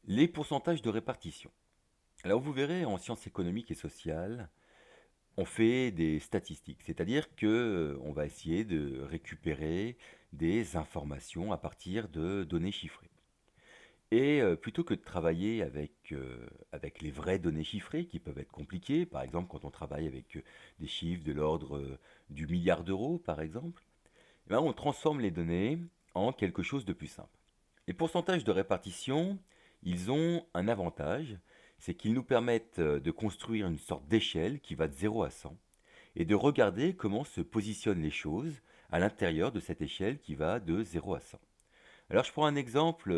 Les pourcentages de répartition. Alors vous verrez, en sciences économiques et sociales, on fait des statistiques, c'est-à-dire que on va essayer de récupérer des informations à partir de données chiffrées. Et plutôt que de travailler avec les vraies données chiffrées, qui peuvent être compliquées, par exemple quand on travaille avec des chiffres de l'ordre du milliard d'euros, par exemple, eh ben, on transforme les données en quelque chose de plus simple. Les pourcentages de répartition, ils ont un avantage, c'est qu'ils nous permettent de construire une sorte d'échelle qui va de 0 à 100 et de regarder comment se positionnent les choses à l'intérieur de cette échelle qui va de 0 à 100. Alors je prends un exemple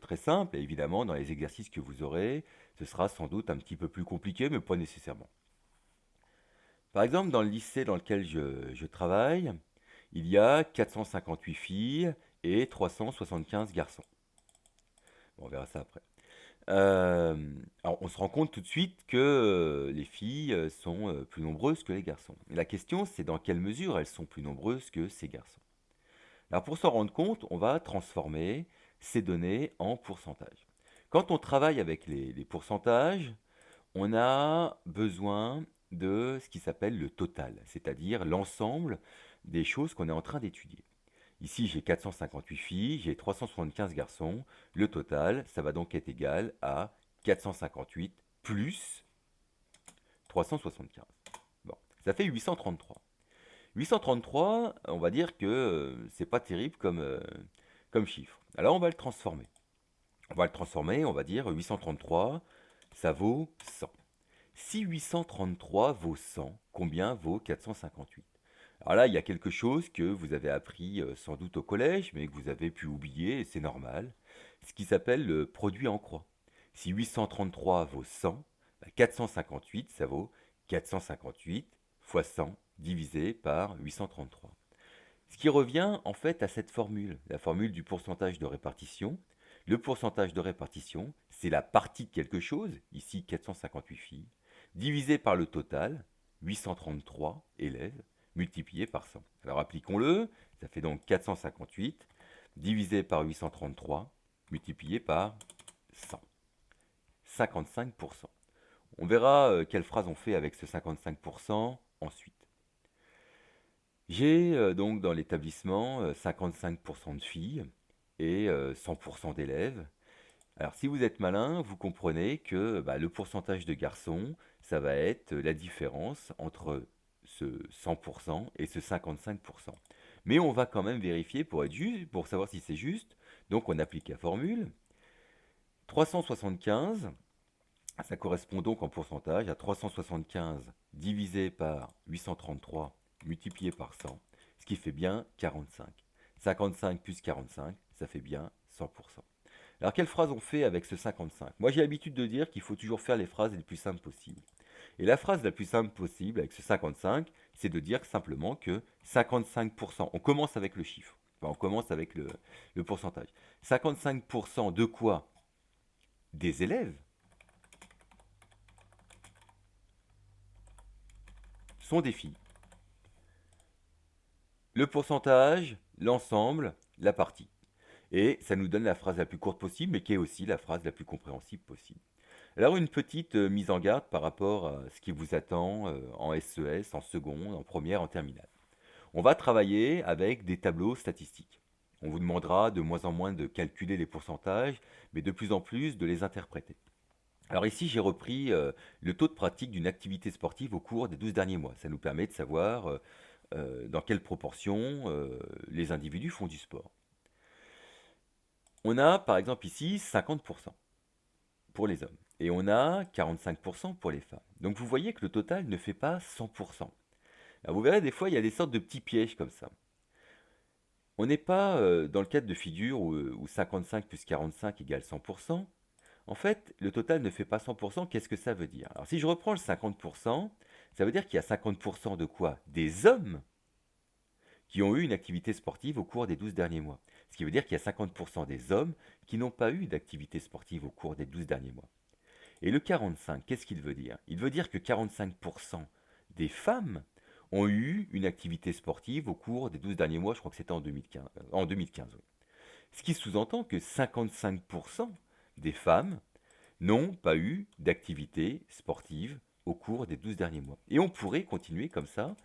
très simple, et évidemment dans les exercices que vous aurez, ce sera sans doute un petit peu plus compliqué, mais pas nécessairement. Par exemple, dans le lycée dans lequel je travaille, il y a 458 filles et 375 garçons. Bon, on verra ça après. Euh, alors, on se rend compte tout de suite que les filles sont plus nombreuses que les garçons. La question, c'est dans quelle mesure elles sont plus nombreuses que ces garçons. Alors, pour s'en rendre compte, on va transformer ces données en pourcentage. Quand on travaille avec les pourcentages, on a besoin de ce qui s'appelle le total, c'est-à-dire l'ensemble des choses qu'on est en train d'étudier. Ici, j'ai 458 filles, j'ai 375 garçons. Le total, ça va donc être égal à 458 plus 375. Bon, ça fait 833. 833, on va dire que c'est pas terrible comme chiffre. Alors on va le transformer. On va dire 833, ça vaut 100. Si 833 vaut 100, combien vaut 458? Alors là, il y a quelque chose que vous avez appris sans doute au collège, mais que vous avez pu oublier, et c'est normal, ce qui s'appelle le produit en croix. Si 833 vaut 100, bah 458, ça vaut 458 fois 100 divisé par 833. Ce qui revient en fait à cette formule, la formule du pourcentage de répartition. Le pourcentage de répartition, c'est la partie de quelque chose, ici 458 filles, divisé par le total, 833 élèves, multiplié par 100. Alors appliquons-le, ça fait donc 458 divisé par 833, multiplié par 100. 55%. On verra quelle phrase on fait avec ce 55% ensuite. J'ai donc dans l'établissement 55% de filles et 100% d'élèves. Alors si vous êtes malin, vous comprenez que bah, le pourcentage de garçons, ça va être la différence entre ce 100% et ce 55%. Mais on va quand même vérifier pour être juste, pour savoir si c'est juste. Donc on applique la formule. 375, ça correspond donc en pourcentage à 375 divisé par 833 multiplié par 100, ce qui fait bien 45. 55 plus 45, ça fait bien 100%. Alors quelle phrase on fait avec ce 55? Moi j'ai l'habitude de dire qu'il faut toujours faire les phrases les plus simples possibles. Et la phrase la plus simple possible avec ce 55, c'est de dire simplement que 55%, on commence avec le chiffre, enfin, on commence avec le pourcentage. 55% de quoi? Des élèves sont des filles. Le pourcentage, l'ensemble, la partie. Et ça nous donne la phrase la plus courte possible, mais qui est aussi la phrase la plus compréhensible possible. Alors une petite mise en garde par rapport à ce qui vous attend en SES, en seconde, en première, en terminale. On va travailler avec des tableaux statistiques. On vous demandera de moins en moins de calculer les pourcentages, mais de plus en plus de les interpréter. Alors ici, j'ai repris le taux de pratique d'une activité sportive au cours des 12 derniers mois. Ça nous permet de savoir dans quelle proportion les individus font du sport. On a par exemple ici 50% pour les hommes et on a 45% pour les femmes. Donc vous voyez que le total ne fait pas 100%. Alors vous verrez, des fois, il y a des sortes de petits pièges comme ça. On n'est pas dans le cadre de figure où 55 plus 45 égale 100%. En fait, le total ne fait pas 100%. Qu'est-ce que ça veut dire? Alors si je reprends le 50%, ça veut dire qu'il y a 50% de quoi? Des hommes qui ont eu une activité sportive au cours des 12 derniers mois. Ce qui veut dire qu'il y a 50% des hommes qui n'ont pas eu d'activité sportive au cours des 12 derniers mois. Et le 45, qu'est-ce qu'il veut dire? Il veut dire que 45% des femmes ont eu une activité sportive au cours des 12 derniers mois, je crois que c'était en 2015. Oui. Ce qui sous-entend que 55% des femmes n'ont pas eu d'activité sportive au cours des 12 derniers mois. Et on pourrait continuer comme ça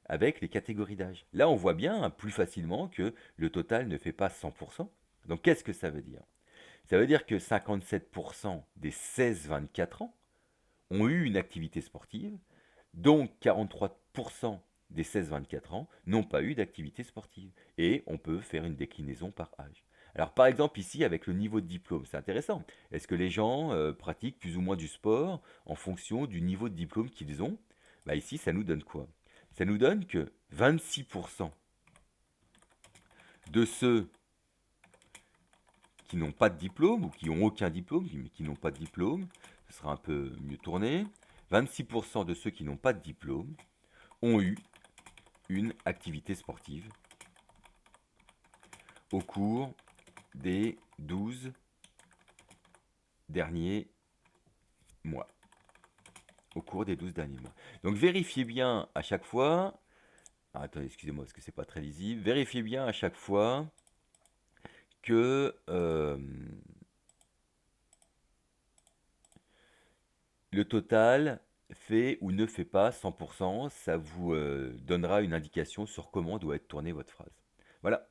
avec les catégories d'âge. Là, on voit bien plus facilement que le total ne fait pas 100%. Donc, qu'est-ce que ça veut dire? Ça veut dire que 57% des 16-24 ans ont eu une activité sportive, donc 43% des 16-24 ans n'ont pas eu d'activité sportive. Et on peut faire une déclinaison par âge. Alors par exemple ici avec le niveau de diplôme, c'est intéressant. Est-ce que les gens pratiquent plus ou moins du sport en fonction du niveau de diplôme qu'ils ont? Bah, ici ça nous donne quoi? Ça nous donne que 26% de ceux qui n'ont pas de diplôme ou qui ont aucun diplôme, mais qui n'ont pas de diplôme, ce sera un peu mieux tourné, 26% de ceux qui n'ont pas de diplôme ont eu une activité sportive au cours des 12 derniers mois. Au cours des 12 derniers mois. Donc vérifiez bien à chaque fois. Ah, attendez, excusez-moi parce que c'est pas très lisible. Vérifiez bien à chaque fois que le total fait ou ne fait pas 100%. Ça vous donnera une indication sur comment doit être tournée votre phrase. Voilà.